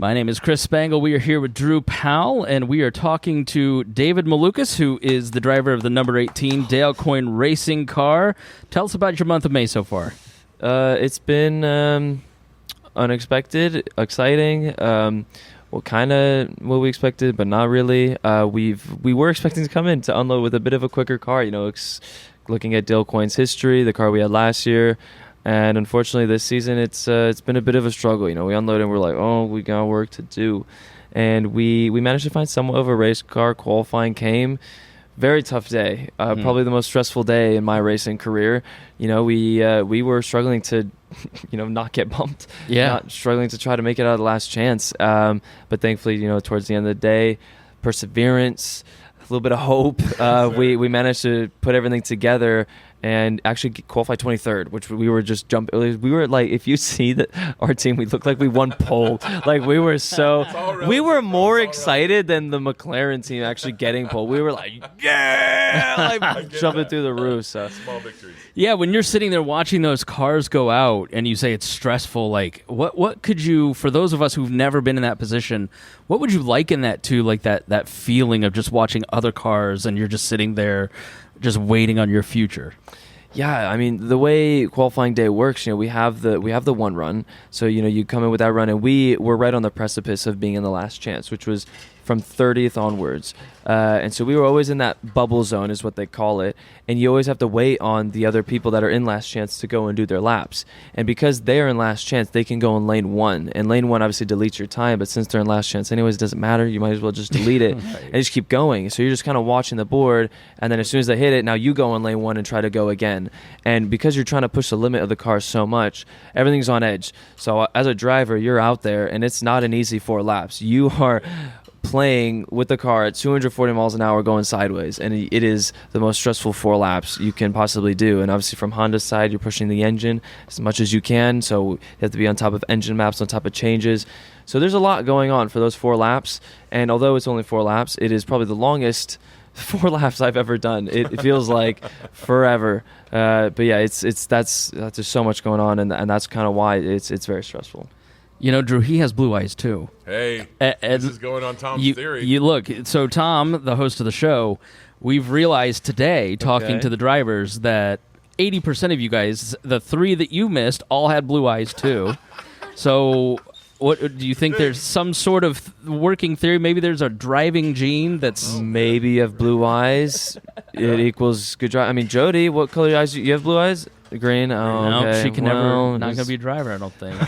My name is Chris Spangle. We are here with Drew Powell, and we are talking to David Malukas, who is the driver of the number 18 Dale Coyne racing car. Tell us about your month of May so far. It's been unexpected, exciting. Kind of what we expected, but not really. We were expecting to come in to unload with a bit of a quicker car. Looking at Dale Coyne's history, the car we had last year. And unfortunately, this season it's been a bit of a struggle. We unloaded and we're like, oh, we got work to do, and we managed to find somewhat of a race car. Qualifying came, very tough day, probably the most stressful day in my racing career. We were struggling to, not get bumped. Not struggling to try to make it out of the last chance. But thankfully, towards the end of the day, perseverance, a little bit of hope. We managed to put everything together and actually qualify 23rd, which we were just jumping. We were like, if you see that our team, we looked like we won pole. Like we were more excited than the McLaren team actually getting pole. We were like, yeah, like jumping through the roof. So small victories. Yeah, when you're sitting there watching those cars go out and you say it's stressful, like what could you, for those of us who've never been in that position, what would you liken that to, like that feeling of just watching other cars and you're just sitting there just waiting on your future? Yeah, I mean, the way qualifying day works, we have the one run. So, you come in with that run, and we were right on the precipice of being in the last chance, which was from 30th onwards. And so we were always in that bubble zone is what they call it. And you always have to wait on the other people that are in last chance to go and do their laps. And because they're in last chance, they can go in lane one. And lane one obviously deletes your time, but since they're in last chance anyways, it doesn't matter. You might as well just delete it and just keep going. So you're just kind of watching the board, and then as soon as they hit it, now you go in lane one and try to go again. And because you're trying to push the limit of the car so much, everything's on edge. So as a driver, you're out there, and it's not an easy 4 laps. You are playing with the car at 240 miles an hour going sideways, and it is the most stressful 4 laps you can possibly do. And obviously from Honda's side, you're pushing the engine as much as you can, so you have to be on top of engine maps, on top of changes. So there's a lot going on for those 4 laps, and although it's only 4 laps, it is probably the longest 4 laps I've ever done. It feels like forever, but yeah, that's there's so much going on, and that's kind of why it's very stressful. Drew, he has blue eyes too. Hey, this is going on Tom's theory. You look, so Tom, the host of the show, we've realized today, talking to the drivers, that 80% of you guys, the 3 that you missed, all had blue eyes too. So what do you think? There's some sort of working theory? Maybe there's a driving gene that's... Maybe you have blue eyes. It equals good drive. I mean, Jody, what color eyes? You have blue eyes? Green? Oh, no, okay. she can never, not going to be a driver, I don't think.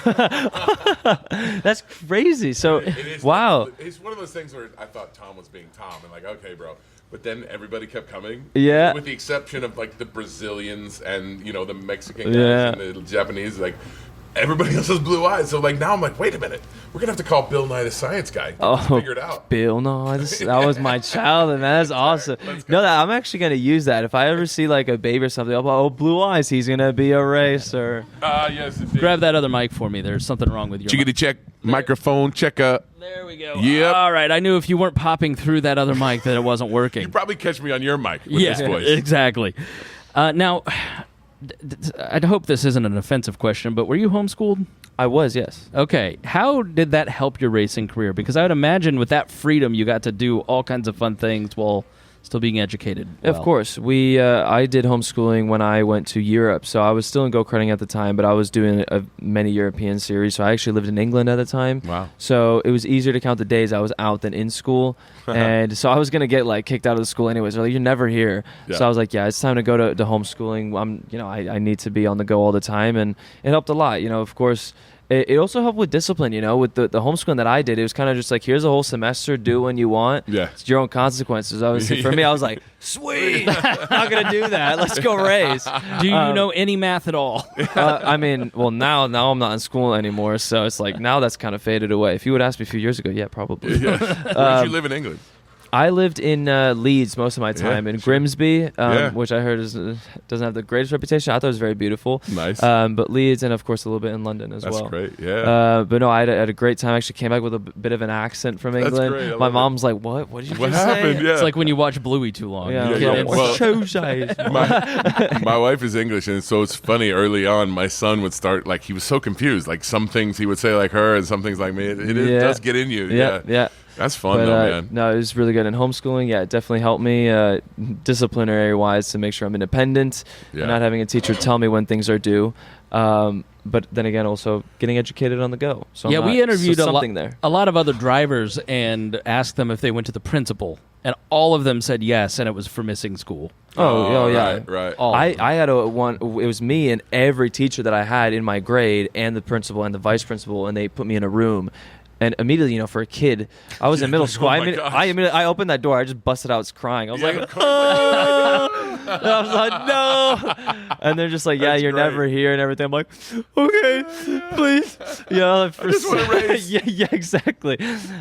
That's crazy. So, wow. It's one of those things where I thought Tom was being Tom, and like, okay, bro. But then everybody kept coming. Yeah. With the exception of like the Brazilians and, the Mexican guys and the Japanese, like, everybody else has blue eyes. So like now I'm like, wait a minute, we're gonna have to call Bill Nye the Science Guy. Figure it out. Bill Nye, that was my childhood, man. That's awesome. No, I'm actually gonna use that if I ever see like a baby or something. I'll be, oh, blue eyes, he's gonna be a racer. Yes. Indeed. Grab that other mic for me. There's something wrong with your Chickity check, microphone checker. There we go. Yep. All right. I knew if you weren't popping through that other mic that it wasn't working. You probably catch me on your mic with this voice. Exactly. Now, I hope this isn't an offensive question, but were you homeschooled? I was, yes. Okay. How did that help your racing career? Because I would imagine with that freedom, you got to do all kinds of fun things while still being educated. Of course. I did homeschooling when I went to Europe, so I was still in go-karting at the time, but I was doing many European series, so I actually lived in England at the time. Wow. So it was easier to count the days I was out than in school, and so I was going to get like kicked out of the school anyways. They're like, you're never here. Yeah. So I was like, yeah, it's time to go to homeschooling. I need to be on the go all the time, and it helped a lot. Of course, it also helped with discipline, with the homeschooling that I did. It was kind of just like, here's a whole semester, do when you want. Yeah. It's your own consequences. Obviously, for me, I was like, sweet, not going to do that. Let's go race. Do you know any math at all? I mean, well, now I'm not in school anymore, so it's like now that's kind of faded away. If you would ask me a few years ago, yeah, probably. Yeah. Where did you live in England? I lived in Leeds most of my time, in Grimsby, which I heard doesn't have the greatest reputation. I thought it was very beautiful. Nice. But Leeds, and of course a little bit in London as well. That's great, yeah. But no, I had a great time. I actually came back with a bit of an accent from England. That's great. My mom's like, what? What did you just happened? say? Yeah. It's like when you watch Bluey too long. Yeah. My wife is English, and so it's funny. Early on, my son would start he was so confused. Like some things he would say like her, and some things like me. It does get in you. Yeah. That's fun though, man. No, it was really good. And homeschooling, it definitely helped me disciplinary wise to make sure I'm independent and not having a teacher tell me when things are due. But then again, also getting educated on the go. So we interviewed a lot of other drivers and asked them if they went to the principal, and all of them said yes, and it was for missing school. Oh yeah, right. I had one. It was me and every teacher that I had in my grade, and the principal and the vice principal, and they put me in a room. And immediately, for a kid, I was in middle school. I opened that door. I just busted out crying. I was like, oh! And I was like, no. And they're just like, yeah, you're never here and everything. I'm like, okay, please. I just want to race. yeah, exactly.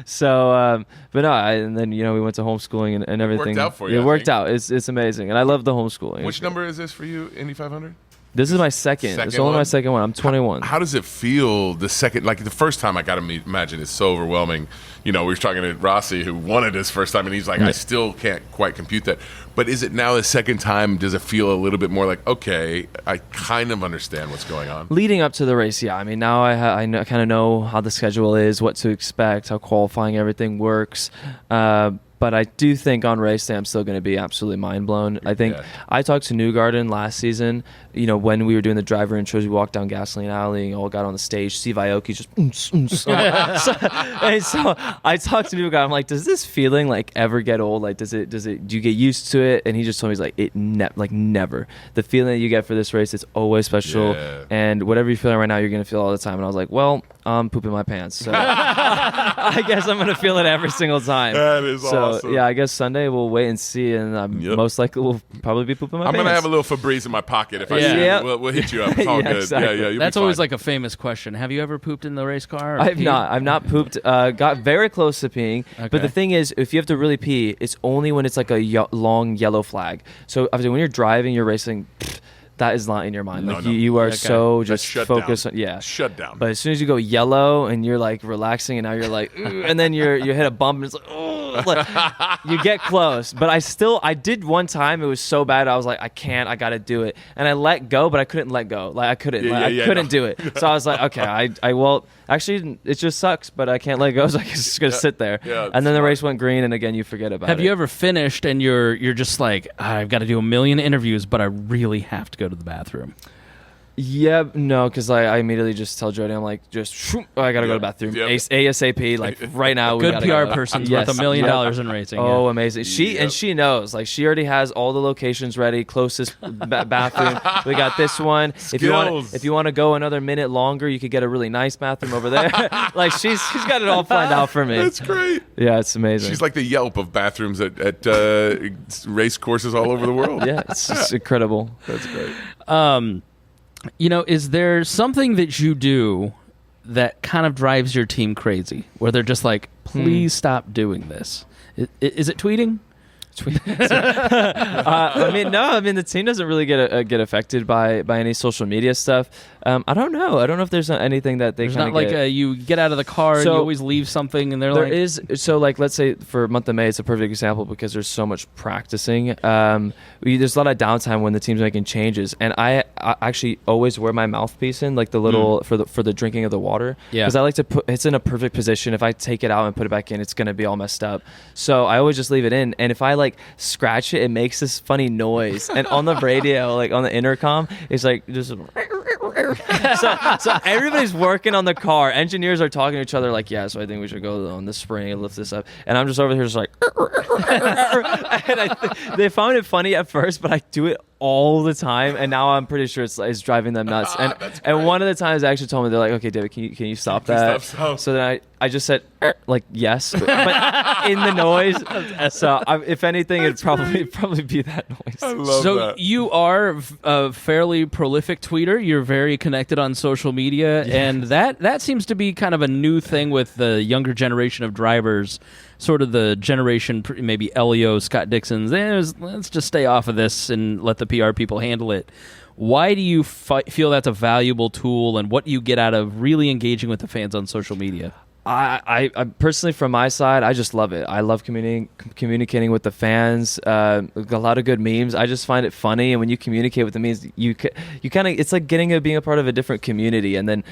So, but no, and then, we went to homeschooling and everything. It worked out for you. It worked out. It's amazing. And I love the homeschooling. Which number is this for you, Indy 500? This is my second. It's only my second one. I'm 21. How does it feel the second? Like the first time, I got to imagine it's so overwhelming. We were talking to Rossi, who won it his first time, and he's like, I still can't quite compute that. But is it now the second time? Does it feel a little bit more like, okay, I kind of understand what's going on? Leading up to the race, yeah. I mean, now I kind of know how the schedule is, what to expect, how qualifying everything works. But I do think on race day I'm still going to be absolutely mind blown. I think I talked to Newgarden last season. When we were doing the driver intros, we walked down Gasoline Alley and all got on the stage. Steve Aoki just and so I talked to Newgarden. I'm like, does this feeling ever get old? Do you get used to it? And he just told me, he's like, never. The feeling that you get for this race, it's always special. Yeah. And whatever you're feeling right now, you're going to feel all the time. And I was like, well, I'm pooping my pants. So I guess I'm going to feel it every single time. That is awesome. Yeah, I guess Sunday we'll wait and see, and most likely will probably be pooping my pants. I'm gonna have a little Febreze in my pocket if I see it. We'll hit you up. It's all good. Exactly. Yeah. That's always like a famous question. Have you ever pooped in the race car? I've not pooped. Got very close to peeing, but the thing is, if you have to really pee, it's only when it's like a long yellow flag. So obviously, when you're driving, you're racing. That is not in your mind. You are so just focused on shut down. But as soon as you go yellow and you're relaxing, and now you're and then you hit a bump and it's you get close. But I did one time. It was so bad. I was like, I gotta do it, and I let go, but I couldn't let go. I couldn't do it. So I was like, okay, I will. Actually, it just sucks, but I can't let go, so I'm just gonna sit there. And then the race went green, and again, you forget about it. Have you ever finished and you're just like, I've got to do a million interviews, but I really have to go to the bathroom? Yeah, no, because I immediately just tell Jody, I'm like, I gotta go to the bathroom ASAP, right now. Good PR person's worth $1 million in racing. Oh, amazing. She knows, she already has all the locations ready, closest bathroom. We got this one. Skills. If you want to go another minute longer, you could get a really nice bathroom over there. She's got it all planned out for me. That's great. Yeah, it's amazing. She's like the Yelp of bathrooms at race courses all over the world. Yeah, it's just incredible. That's great. Is there something that you do that kind of drives your team crazy, where they're just like, please stop doing this? Is it tweeting? The team doesn't really get affected by any social media stuff. I don't know if there's anything that they kind of you get out of the car and you always leave something, and there is. So let's say for month of May, it's a perfect example because there's so much practicing. There's a lot of downtime when the team's making changes, and I actually always wear my mouthpiece in, the little for the drinking of the water, because I like to put it's in a perfect position. If I take it out and put it back in, it's gonna be all messed up. So I always just leave it in, and if I scratch it, it makes this funny noise, and on the radio, on the intercom, it's just so everybody's working on the car. Engineers are talking to each other so I think we should go on the spring and lift this up, and I'm just over here and they found it funny at first, but I do it all the time, and now I'm pretty sure it's driving them nuts. And one of the times they actually told me, they're like, okay, David, can you stop that? Stop. So then I just said like yes, but in the noise. So if anything, it'd probably be that noise. I love So that. you are a fairly prolific tweeter. You're very connected on social media, and that seems to be kind of a new thing with the younger generation of drivers, sort of the generation maybe Elio, Scott Dixon's. Let's just stay off of this and let the PR people handle it. Why do you feel that's a valuable tool, and what do you get out of really engaging with the fans on social media? I personally, from my side, I just love it. I love communicating with the fans. A lot of good memes. I just find it funny, and when you communicate with the memes, you kind of, it's like being a part of a different community, and then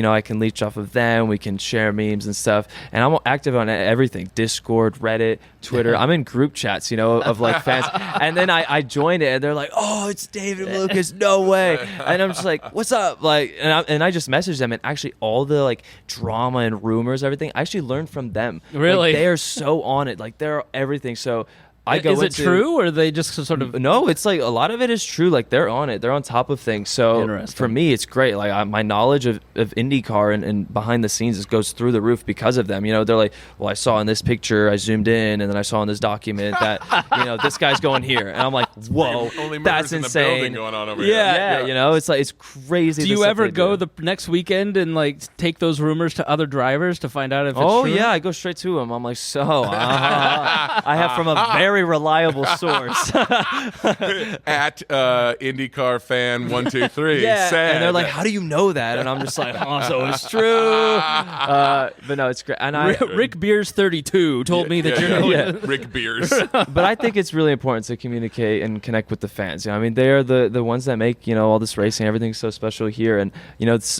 I can leech off of them. We can share memes and stuff, and I'm active on everything: Discord, Reddit, Twitter. I'm in group chats, of like fans, and then I join it, and they're like, "Oh, it's David and Lucas, no way!" And I'm just like, "What's up?" Like, and I just message them, and actually all the like drama and rumors, everything, I actually learned from them. Really? Like, they are so on it. Like, they're everything. So is it true, or are they just sort of... No, it's like a lot of it is true. Like, they're on it. They're on top of things. So for me, it's great. Like, my knowledge of IndyCar and behind the scenes goes through the roof because of them. They're like, well, I saw in this picture, I zoomed in, and then I saw in this document that this guy's going here, and I'm like, whoa, that's insane. Going on over here. It's like, it's crazy. Do you ever go the next weekend and like take those rumors to other drivers to find out if it's true? Oh yeah, I go straight to them. I'm like, I have from a very reliable source at IndyCar fan 123. Yeah, said. And they're like, "How do you know that?" And I'm just like, "Oh, so it's true." But no, it's great. And Rick Beers 32 told me that you're Rick Beers. But I think it's really important to communicate and connect with the fans. I mean, they are the ones that make all this racing, everything's so special here. And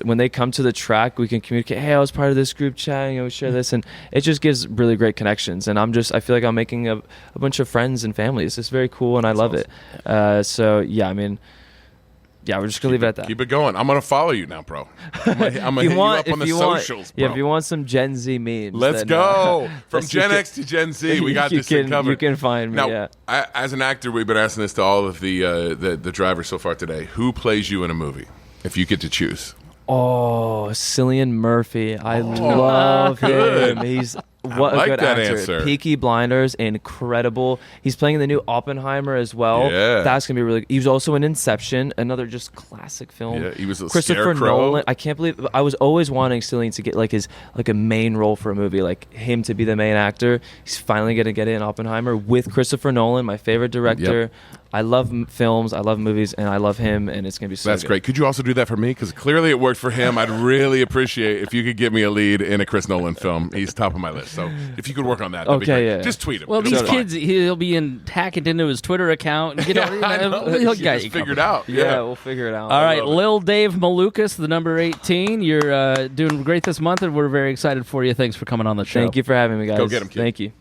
when they come to the track, we can communicate. Hey, I was part of this group chat. We share this, and it just gives really great connections. And I feel like I'm making a bunch of friends and families. It's very cool, and I love it. So yeah, I mean, we're just gonna leave it at that. Keep it going. I'm gonna follow you now, bro. I'm gonna hit you up on the socials, bro. Yeah, if you want some Gen Z memes, let's go from Gen X to Gen Z. We got this thing covered. You can find me. Now, as an actor, we've been asking this to all of the drivers so far today. Who plays you in a movie, if you get to choose? Oh, Cillian Murphy. I love him. He's what a good actor. Answer. Peaky Blinders, incredible. He's playing in the new Oppenheimer as well. Yeah. That's going to be really good. He was also in Inception, another just classic film. Yeah, he was a Christopher scarecrow. Nolan. I can't believe I was always wanting Cillian to get like a main role for a movie, like him to be the main actor. He's finally going to get it in Oppenheimer with Christopher Nolan, my favorite director. Yep. I love films, I love movies, and I love him, and it's going to be so That's good. great. Could you also do that for me? Because clearly it worked for him. I'd really appreciate if you could get me a lead in a Chris Nolan film. He's top of my list. So if you could work on that, that'd be great. Yeah. Just tweet him. Well, It'll these be fine. kids, he'll be hack it into his Twitter account and get he'll get you figured covered. out. Yeah, we'll figure it out. All right, love it. Lil Dave Malukas, the number 18. You're doing great this month, and we're very excited for you. Thanks for coming on the show. Thank you for having me, guys. Go get him, kid. Thank you.